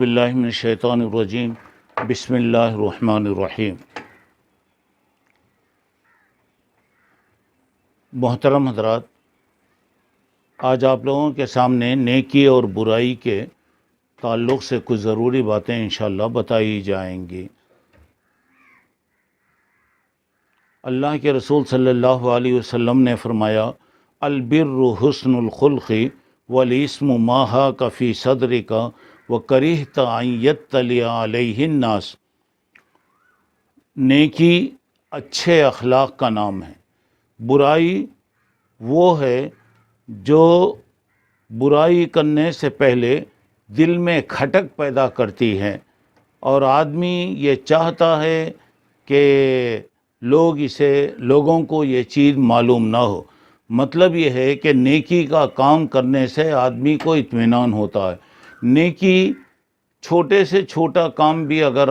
باللہ من الشیطان الرجیم بسم اللہ الرحمن الرحیم۔ محترم حضرات، آج آپ لوگوں کے سامنے نیکی اور برائی کے تعلق سے کچھ ضروری باتیں انشاءاللہ بتائی جائیں گی۔ اللہ کے رسول صلی اللہ علیہ وسلم نے فرمایا، البر حسن الخلق والاسم ما حاک فی صدرک وکرہت ان یطلع علیہ الناس۔ نیکی اچھے اخلاق کا نام ہے، برائی وہ ہے جو برائی کرنے سے پہلے دل میں کھٹک پیدا کرتی ہے اور آدمی یہ چاہتا ہے کہ لوگوں کو یہ چیز معلوم نہ ہو۔ مطلب یہ ہے کہ نیکی کا کام کرنے سے آدمی کو اطمینان ہوتا ہے۔ نیکی چھوٹے سے چھوٹا کام بھی اگر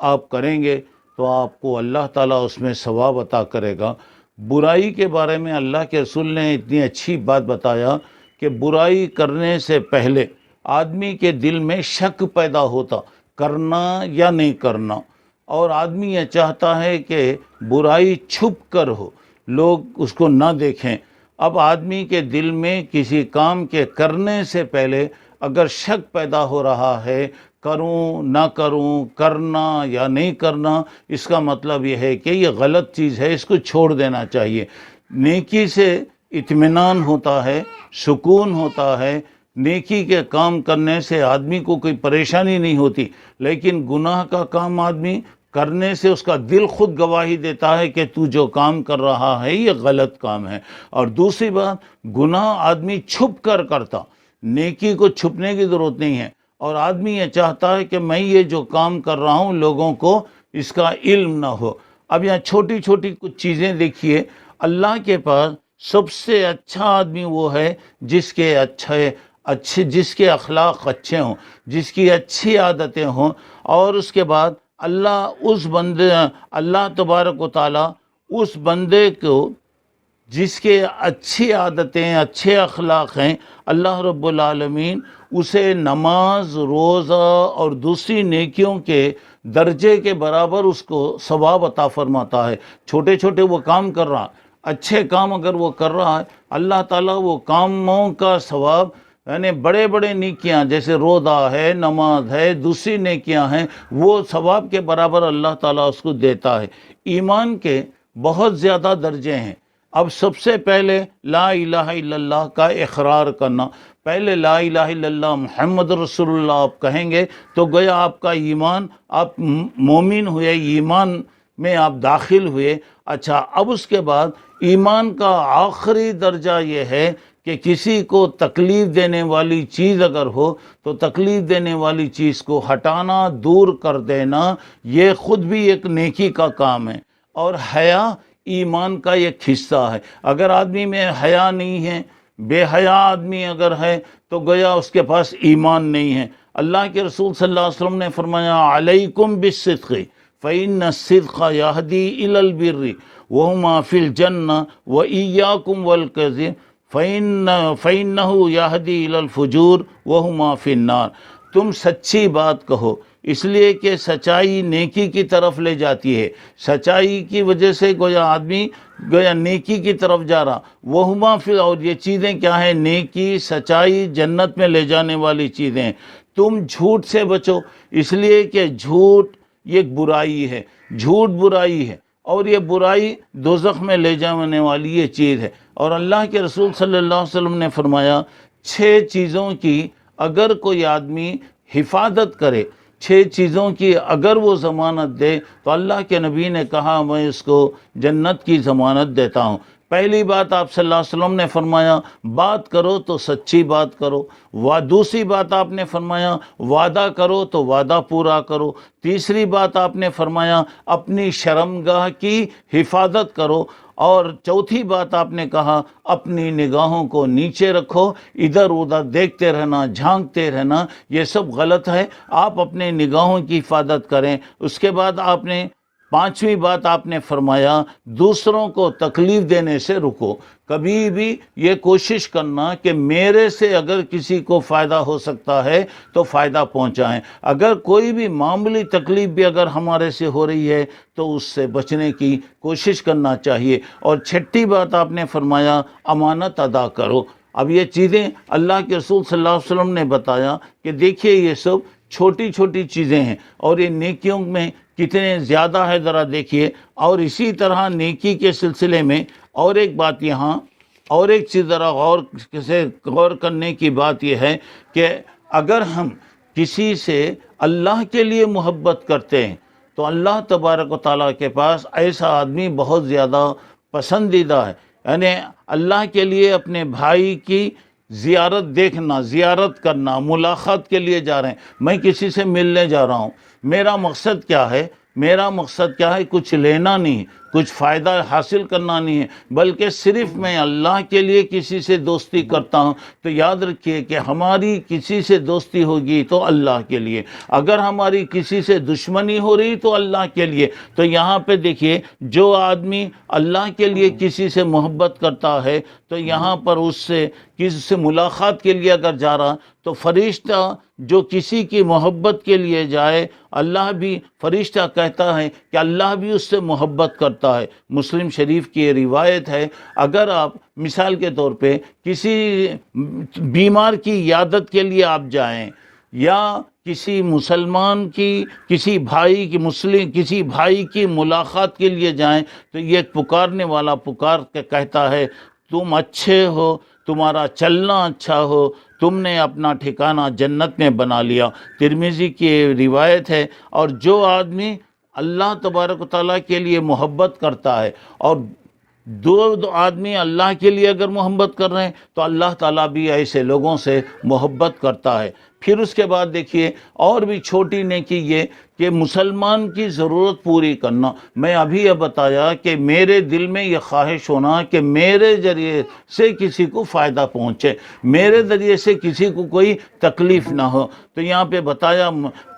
آپ کریں گے تو آپ کو اللہ تعالیٰ اس میں ثواب عطا کرے گا۔ برائی کے بارے میں اللہ کے رسول نے اتنی اچھی بات بتایا کہ برائی کرنے سے پہلے آدمی کے دل میں شک پیدا ہوتا، کرنا یا نہیں کرنا، اور آدمی یہ چاہتا ہے کہ برائی چھپ کر ہو، لوگ اس کو نہ دیکھیں۔ اب آدمی کے دل میں کسی کام کے کرنے سے پہلے اگر شک پیدا ہو رہا ہے، کروں نہ کروں، کرنا یا نہیں کرنا، اس کا مطلب یہ ہے کہ یہ غلط چیز ہے، اس کو چھوڑ دینا چاہیے۔ نیکی سے اطمینان ہوتا ہے، سکون ہوتا ہے، نیکی کے کام کرنے سے آدمی کو کوئی پریشانی نہیں ہوتی۔ لیکن گناہ کا کام آدمی کرنے سے اس کا دل خود گواہی دیتا ہے کہ تو جو کام کر رہا ہے یہ غلط کام ہے۔ اور دوسری بات، گناہ آدمی چھپ کر کرتا، نیکی کو چھپنے کی ضرورت نہیں ہے، اور آدمی یہ چاہتا ہے کہ میں یہ جو کام کر رہا ہوں لوگوں کو اس کا علم نہ ہو۔ اب یہاں چھوٹی چھوٹی کچھ چیزیں دیکھیے۔ اللہ کے پاس سب سے اچھا آدمی وہ ہے جس کے جس کے اخلاق اچھے ہوں، جس کی اچھی عادتیں ہوں، اور اس کے بعد اللہ تبارک و تعالیٰ اس بندے کو جس کے اچھی عادتیں، اچھے اخلاق ہیں، اللہ رب العالمین اسے نماز، روزہ اور دوسری نیکیوں کے درجے کے برابر اس کو ثواب عطا فرماتا ہے۔ چھوٹے چھوٹے وہ کام کر رہا، اچھے کام اگر وہ کر رہا ہے، اللہ تعالیٰ وہ کاموں کا ثواب، یعنی بڑے بڑے نیکیاں جیسے روزہ ہے، نماز ہے، دوسری نیکیاں ہیں، وہ ثواب کے برابر اللہ تعالیٰ اس کو دیتا ہے۔ ایمان کے بہت زیادہ درجے ہیں۔ اب سب سے پہلے لا الہ الا اللہ کا اقرار کرنا۔ پہلے لا الہ الا اللہ محمد رسول اللہ آپ کہیں گے تو گویا آپ کا ایمان، آپ مومن ہوئے، ایمان میں آپ داخل ہوئے۔ اچھا، اب اس کے بعد ایمان کا آخری درجہ یہ ہے کہ کسی کو تکلیف دینے والی چیز اگر ہو تو تکلیف دینے والی چیز کو ہٹانا، دور کر دینا، یہ خود بھی ایک نیکی کا کام ہے۔ اور حیا ایمان کا ایک حصہ ہے۔ اگر آدمی میں حیا نہیں ہے، بے حیا آدمی اگر ہے تو گویا اس کے پاس ایمان نہیں ہے۔ اللہ کے رسول صلی اللہ علیہ وسلم نے فرمایا، علیکم بالصدق فإن الصدق یہدی الی البر وہما فی الجنہ وإیاکم والکذب فإنہ یہدی الی الفجور وہما فی النار۔ تم سچی بات کہو، اس لیے کہ سچائی نیکی کی طرف لے جاتی ہے۔ سچائی کی وجہ سے گویا آدمی نیکی کی طرف جا رہا۔ وہما فی، اور یہ چیزیں کیا ہیں؟ نیکی، سچائی، جنت میں لے جانے والی چیزیں ہیں۔ تم جھوٹ سے بچو، اس لیے کہ جھوٹ یہ برائی ہے، جھوٹ برائی ہے، اور یہ برائی دوزخ میں لے جانے والی یہ چیز ہے۔ اور اللہ کے رسول صلی اللہ علیہ وسلم نے فرمایا، 6 چیزوں کی اگر کوئی آدمی حفاظت کرے، 6 چیزوں کی اگر وہ ضمانت دے تو اللہ کے نبی نے کہا میں اس کو جنت کی ضمانت دیتا ہوں۔ پہلی بات آپ صلی اللہ علیہ وسلم نے فرمایا، بات کرو تو سچی بات کرو۔ دوسری بات آپ نے فرمایا، وعدہ کرو تو وعدہ پورا کرو۔ تیسری بات آپ نے فرمایا، اپنی شرمگاہ کی حفاظت کرو۔ اور چوتھی بات آپ نے کہا، اپنی نگاہوں کو نیچے رکھو، ادھر ادھر دیکھتے رہنا، جھانکتے رہنا، یہ سب غلط ہے۔ آپ اپنے نگاہوں کی حفاظت کریں۔ اس کے بعد آپ نے پانچویں بات آپ نے فرمایا دوسروں کو تکلیف دینے سے رکو. کبھی بھی یہ کوشش کرنا کہ میرے سے اگر کسی کو فائدہ ہو سکتا ہے تو فائدہ پہنچائیں. اگر کوئی بھی معمولی تکلیف بھی اگر ہمارے سے ہو رہی ہے تو اس سے بچنے کی کوشش کرنا چاہیے. اور چھٹی بات آپ نے فرمایا امانت ادا کرو. اب یہ چیزیں اللہ کے رسول صلی اللہ علیہ وسلم نے بتایا کہ دیکھیے یہ سب چھوٹی چھوٹی چیزیں ہیں اور یہ نیکیوں میں کتنے زیادہ ہے ذرا دیکھیے. اور اسی طرح نیکی کے سلسلے میں اور ایک بات یہاں اور ایک چیز ذرا غور کرنے کی بات یہ ہے کہ اگر ہم کسی سے اللہ کے لیے محبت کرتے ہیں تو اللہ تبارک و تعالیٰ کے پاس ایسا آدمی بہت زیادہ پسندیدہ ہے. یعنی اللہ کے لیے اپنے بھائی کی زیارت دیکھنا، زیارت کرنا، ملاقات کے لیے جا رہے ہیں. میں کسی سے ملنے جا رہا ہوں، میرا مقصد کیا ہے؟ میرا مقصد کیا ہے؟ کچھ لینا نہیں، کچھ فائدہ حاصل کرنا نہیں ہے، بلکہ صرف میں اللہ کے لیے کسی سے دوستی کرتا ہوں. تو یاد رکھیے کہ ہماری کسی سے دوستی ہوگی تو اللہ کے لیے، اگر ہماری کسی سے دشمنی ہو رہی تو اللہ کے لیے. تو یہاں پہ دیکھیے جو آدمی اللہ کے لیے کسی سے محبت کرتا ہے تو یہاں پر اس سے کسی سے ملاقات کے لیے اگر جا رہا تو فرشتہ جو کسی کی محبت کے لیے جائے، اللہ بھی فرشتہ کہتا ہے کہ اللہ بھی اس سے محبت کرتا ہے. مسلم شریف کی یہ روایت ہے. اگر آپ مثال کے طور پہ کسی بیمار کی عیادت کے لیے آپ جائیں یا کسی مسلمان کی کسی بھائی کی ملاقات کے لیے جائیں تو یہ پکارنے والا پکار کے کہتا ہے تم اچھے ہو، تمہارا چلنا اچھا ہو، تم نے اپنا ٹھکانہ جنت میں بنا لیا. ترمذی کی روایت ہے. اور جو آدمی اللہ تبارک و تعالیٰ کے لیے محبت کرتا ہے اور دو آدمی اللہ کے لیے اگر محبت کر رہے ہیں تو اللہ تعالیٰ بھی ایسے لوگوں سے محبت کرتا ہے. پھر اس کے بعد دیکھیے اور بھی چھوٹی نیکی یہ کہ مسلمان کی ضرورت پوری کرنا. میں ابھی یہ بتایا کہ میرے دل میں یہ خواہش ہونا کہ میرے ذریعے سے کسی کو فائدہ پہنچے، میرے ذریعے سے کسی کو کوئی تکلیف نہ ہو. تو یہاں پہ بتایا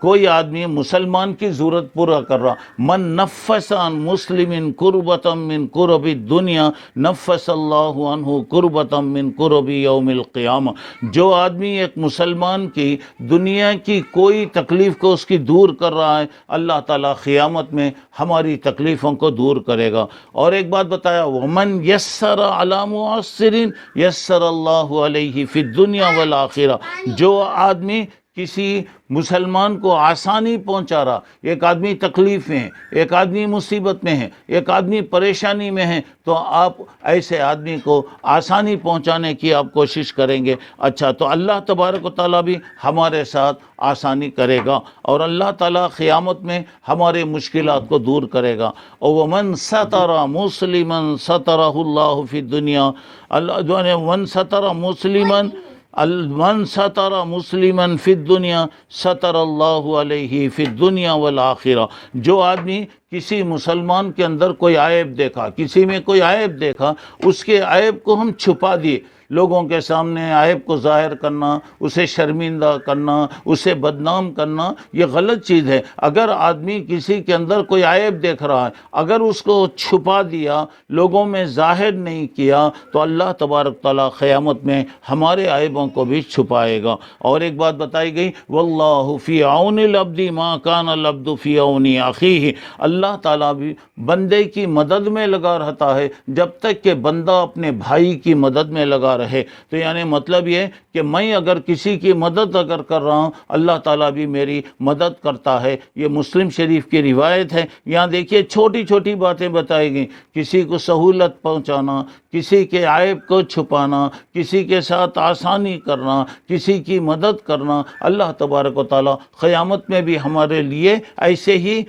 کوئی آدمی مسلمان کی ضرورت پورا کر رہا. من نفس عن مسلم کربۃ من کرب الدنیا نفس اللہ عنہ کربۃ من کرب یوم القیامہ. جو آدمی ایک مسلمان کی دنیا کی کوئی تکلیف کو اس کی دور کر رہا ہے، اللہ تعالیٰ قیامت میں ہماری تکلیفوں کو دور کرے گا. اور ایک بات بتایا ومن یسر علی معسر یسر اللہ علیہ فی الدنیا والآخرہ. جو آدمی کسی مسلمان کو آسانی پہنچا رہا، ایک آدمی تکلیف میں ہے، ایک آدمی مصیبت میں ہے، ایک آدمی پریشانی میں ہے، تو آپ ایسے آدمی کو آسانی پہنچانے کی آپ کوشش کریں گے. اچھا تو اللہ تبارک و تعالیٰ بھی ہمارے ساتھ آسانی کرے گا اور اللہ تعالیٰ قیامت میں ہمارے مشکلات کو دور کرے گا. وَمَنْ سَتَرَ مُسْلِمًا سَتَرَهُ اللَّهُ فِي الدُّنْيَا وَمَنْ سَتَرَ مُسْلِمًا من ستر مسلمن فی الدنیا ستر اللہ علیہ فی الدنیا والآخرہ. جو آدمی کسی مسلمان کے اندر کوئی عیب دیکھا، کسی میں کوئی عیب دیکھا، اس کے عیب کو ہم چھپا دیے. لوگوں کے سامنے عیب کو ظاہر کرنا، اسے شرمندہ کرنا، اسے بدنام کرنا، یہ غلط چیز ہے. اگر آدمی کسی کے اندر کوئی عیب دیکھ رہا ہے، اگر اس کو چھپا دیا، لوگوں میں ظاہر نہیں کیا، تو اللہ تبارک تعالیٰ قیامت میں ہمارے عیبوں کو بھی چھپائے گا. اور ایک بات بتائی گئی واللہ فی عون العبد ما کان العبد فی عون اخیہ. اللہ تعالیٰ بھی بندے کی مدد میں لگا رہتا ہے جب تک کہ بندہ اپنے بھائی کی مدد میں لگا رہے. تو یعنی مطلب یہ کہ میں اگر کسی کی مدد اگر کر رہا ہوں، اللہ تعالیٰ بھی میری مدد کرتا ہے. یہ مسلم شریف کی روایت ہے. یہاں دیکھیے چھوٹی چھوٹی باتیں بتائی گئیں، کسی کو سہولت پہنچانا، کسی کے عیب کو چھپانا، کسی کے ساتھ آسانی کرنا، کسی کی مدد کرنا. اللہ تبارک و تعالیٰ قیامت میں بھی ہمارے لیے ایسے ہی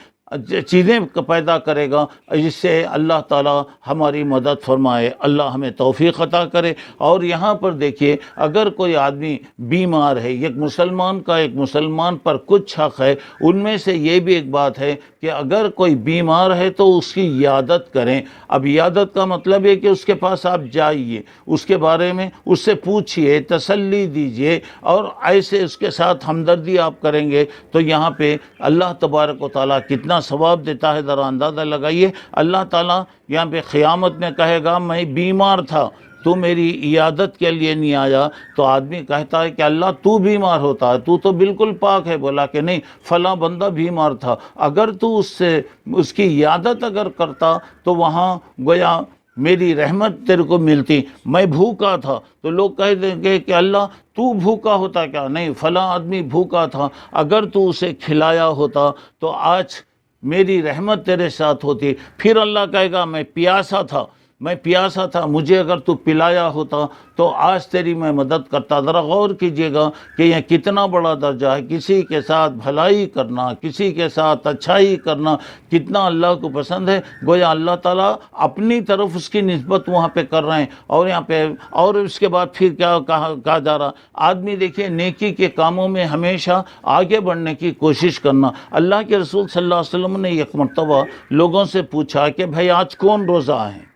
چیزیں پیدا کرے گا جس سے اللہ تعالیٰ ہماری مدد فرمائے. اللہ ہمیں توفیق عطا کرے. اور یہاں پر دیکھیے اگر کوئی آدمی بیمار ہے، ایک مسلمان پر کچھ حق ہے. ان میں سے یہ بھی ایک بات ہے کہ اگر کوئی بیمار ہے تو اس کی عیادت کریں. اب عیادت کا مطلب ہے کہ اس کے پاس آپ جائیے، اس کے بارے میں اس سے پوچھئے، تسلی دیجئے، اور ایسے اس کے ساتھ ہمدردی آپ کریں گے تو یہاں پہ اللہ تبارک و تعالیٰ کتنا ثواب دیتا ہے ذرا اندازہ لگائیے۔ اللہ تعالیٰ یہاں پہ قیامت میں کہے گا میں بیمار تھا، تو میری عیادت کے لیے نہیں آیا، تو آدمی کہتا ہے کہ اللہ تو بیمار ہوتا ہے، تو بالکل پاک ہے۔ بولا کہ نہیں، فلاں بندہ بیمار تھا، اگر تو اس کی عیادت اگر کرتا تو وہاں گویا میری رحمت تیرے کو ملتی۔ میں بھوکا تھا، تو لوگ کہہ دیں گے کہ اللہ تو بھوکا ہوتا کیا؟ نہیں، فلاں آدمی بھوکا تھا، اگر تو اسے کھلایا ہوتا تو آج میری رحمت تیرے ساتھ ہوتی۔ پھر اللہ کہے گا میں پیاسا تھا، مجھے اگر تو پلایا ہوتا تو آج تیری میں مدد کرتا۔ ذرا غور کیجئے گا کہ یہ کتنا بڑا درجہ ہے، کسی کے ساتھ بھلائی کرنا، کسی کے ساتھ اچھائی کرنا کتنا اللہ کو پسند ہے۔ گویا اللہ تعالیٰ اپنی طرف اس کی نسبت وہاں پہ کر رہے ہیں۔ اور یہاں پہ اور اس کے بعد پھر کیا کہا جا رہا، آدمی دیکھیے نیکی کے کاموں میں ہمیشہ آگے بڑھنے کی کوشش کرنا۔ اللہ کے رسول صلی اللہ علیہ وسلم نے ایک مرتبہ لوگوں سے پوچھا کہ بھائی آج کون روزہ ہے،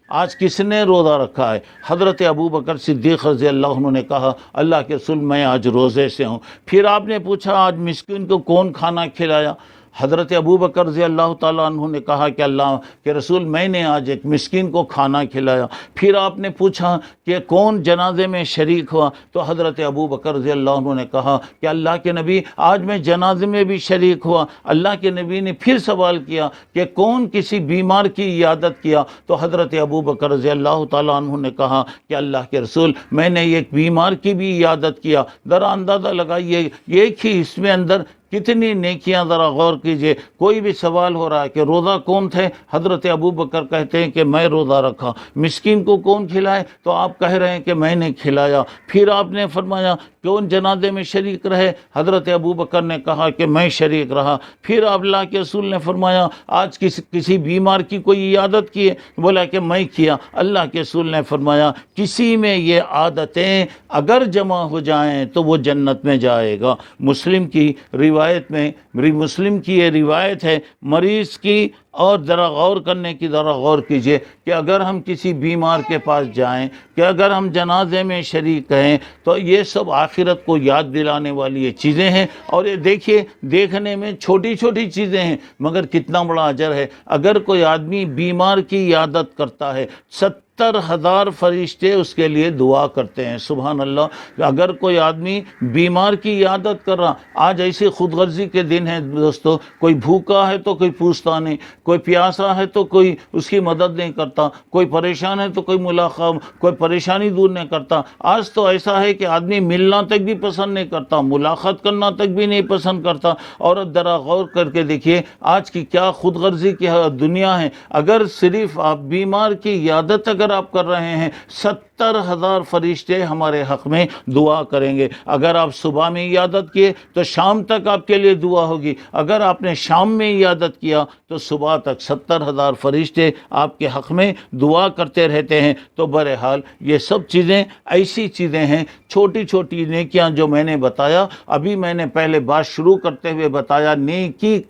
آج کس نے روزہ رکھا ہے؟ حضرت ابوبکر صدیق رضی اللہ عنہ نے کہا اللہ کے رسول میں آج روزے سے ہوں۔ پھر آپ نے پوچھا آج مسکین کو کون کھانا کھلایا؟ حضرت ابوبکر رضی اللہ تعالیٰ عنہ نے کہا کہ اللہ کے رسول میں نے آج ایک مسکین کو کھانا کھلایا۔ پھر آپ نے پوچھا کہ کون جنازے میں شریک ہوا؟ تو حضرت ابوبکر رضی اللہ عنہ نے کہا کہ اللہ کے نبی آج میں جنازے میں بھی شریک ہوا۔ اللہ کے نبی نے پھر سوال کیا کہ کون کسی بیمار کی عیادت کیا؟ تو حضرت ابوبکر رضی اللہ تعالیٰ عنہ نے کہا کہ اللہ کے رسول میں نے ایک بیمار کی بھی عیادت کیا۔ ذرا اندازہ لگائیے ایک ہی اس میں اندر کتنی نیکیاں، ذرا غور کیجئے۔ کوئی بھی سوال ہو رہا ہے کہ روزہ کون تھے؟ حضرت ابوبکر کہتے ہیں کہ میں روزہ رکھا۔ مسکین کو کون کھلائے؟ تو آپ کہہ رہے ہیں کہ میں نے کھلایا۔ پھر آپ نے فرمایا کون جنازے میں شریک رہے؟ حضرت ابوبکر نے کہا کہ میں شریک رہا۔ پھر آپ اللہ کے رسول نے فرمایا آج کسی بیمار کی کوئی عیادت کی ہے؟ بولا کہ میں کیا۔ اللہ کے رسول نے فرمایا کسی میں یہ عادتیں اگر جمع ہو جائیں تو وہ جنت میں جائے گا۔ مسلم کی روایت میں مسلم کی یہ روایت ہے مریض کی، اور ذرا غور کرنے کی، ذرا غور کیجئے کہ اگر ہم کسی بیمار کے پاس جائیں، کہ اگر ہم جنازے میں شریک ہیں، تو یہ سب آخرت کو یاد دلانے والی یہ چیزیں ہیں۔ اور یہ دیکھیے دیکھنے میں چھوٹی چھوٹی چیزیں ہیں مگر کتنا بڑا اجر ہے۔ اگر کوئی آدمی بیمار کی عیادت کرتا ہے 70,000 فرشتے اس کے لیے دعا کرتے ہیں۔ سبحان اللہ۔ اگر کوئی آدمی بیمار کی عیادت کر رہا، آج ایسی خود غرضی کے دن ہیں دوستو، کوئی بھوکا ہے تو کوئی پوچھتا نہیں، کوئی پیاسا ہے تو کوئی اس کی مدد نہیں کرتا، کوئی پریشان ہے تو کوئی پریشانی دور نہیں کرتا۔ آج تو ایسا ہے کہ آدمی ملنا تک بھی پسند نہیں کرتا، ملاقات کرنا تک بھی نہیں پسند کرتا۔ اور ذرا غور کر کے دیکھیے آج کی کیا خود غرضی کی دنیا ہے۔ اگر صرف آپ بیمار کی عیادت اگر آپ کر رہے ہیں، 70,000 فرشتے ہمارے حق میں دعا کریں گے۔ اگر آپ صبح میں عیادت کیے تو شام تک آپ کے لیے دعا ہوگی، اگر آپ نے شام میں عیادت کیا تو صبح تک 70,000 فرشتے آپ کے حق میں دعا کرتے رہتے ہیں۔ تو بہرحال یہ سب چیزیں ایسی چیزیں ہیں، چھوٹی چھوٹی نیکیاں جو میں نے بتایا، ابھی میں نے پہلے بات شروع کرتے ہوئے بتایا، نیکی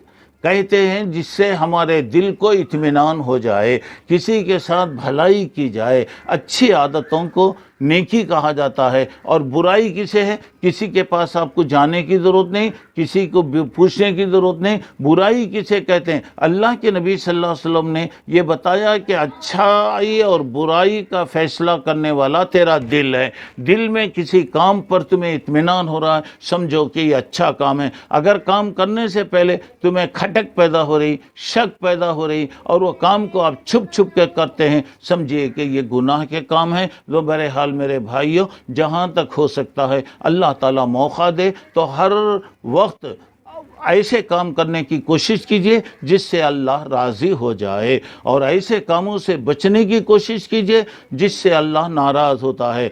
کہتے ہیں جس سے ہمارے دل کو اطمینان ہو جائے، کسی کے ساتھ بھلائی کی جائے، اچھی عادتوں کو نیکی کہا جاتا ہے۔ اور برائی کسے ہے؟ کسی کے پاس آپ کو جانے کی ضرورت نہیں، کسی کو پوچھنے کی ضرورت نہیں۔ برائی کسے کہتے ہیں؟ اللہ کے نبی صلی اللہ علیہ وسلم نے یہ بتایا کہ اچھائی اور برائی کا فیصلہ کرنے والا تیرا دل ہے۔ دل میں کسی کام پر تمہیں اطمینان ہو رہا ہے، سمجھو کہ یہ اچھا کام ہے۔ اگر کام کرنے سے پہلے تمہیں کھٹک پیدا ہو رہی، شک پیدا ہو رہی، اور وہ کام کو آپ چھپ چھپ کے کرتے ہیں، سمجھیے کہ یہ گناہ کے کام ہیں۔ تو بہرحال میرے بھائیوں، جہاں تک ہو سکتا ہے اللہ تعالیٰ موقع دے تو ہر وقت ایسے کام کرنے کی کوشش کیجئے جس سے اللہ راضی ہو جائے، اور ایسے کاموں سے بچنے کی کوشش کیجئے جس سے اللہ ناراض ہوتا ہے۔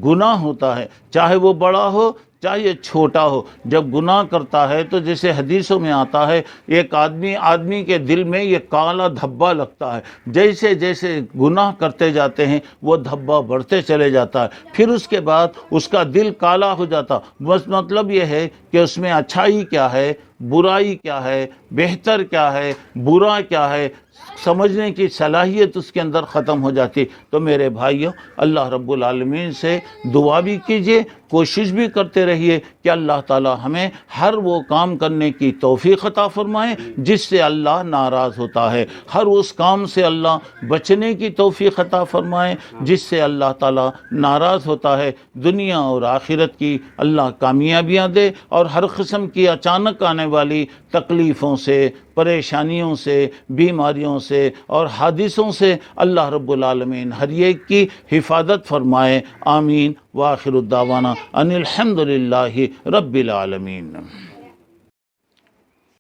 گناہ ہوتا ہے، چاہے وہ بڑا ہو چاہے چھوٹا ہو۔ جب گناہ کرتا ہے تو جیسے حدیثوں میں آتا ہے، ایک آدمی کے دل میں یہ کالا دھبا لگتا ہے، جیسے جیسے گناہ کرتے جاتے ہیں وہ دھبا بڑھتے چلے جاتا ہے، پھر اس کے بعد اس کا دل کالا ہو جاتا۔ بس مطلب یہ ہے کہ اس میں اچھائی کیا ہے، برائی کیا ہے، بہتر کیا ہے، برا کیا ہے، سمجھنے کی صلاحیت اس کے اندر ختم ہو جاتی۔ تو میرے بھائیوں، اللہ رب العالمین سے دعا بھی کیجئے، کوشش بھی کرتے رہیے کہ اللہ تعالی ہمیں ہر وہ کام کرنے کی توفیق عطا فرمائے جس سے اللہ ناراض ہوتا ہے، ہر اس کام سے اللہ بچنے کی توفیق عطا فرمائے جس سے اللہ تعالی ناراض ہوتا ہے، دنیا اور آخرت کی اللہ کامیابیاں دے، اور ہر قسم کی اچانک آنے والی تکلیفوں سے، پریشانیوں سے، بیماریوں سے اور حادثوں سے اللہ رب العالمین ہر ایک کی حفاظت فرمائے۔ آمین۔ وآخر الدعوانا ان الحمد للہ رب العالمین۔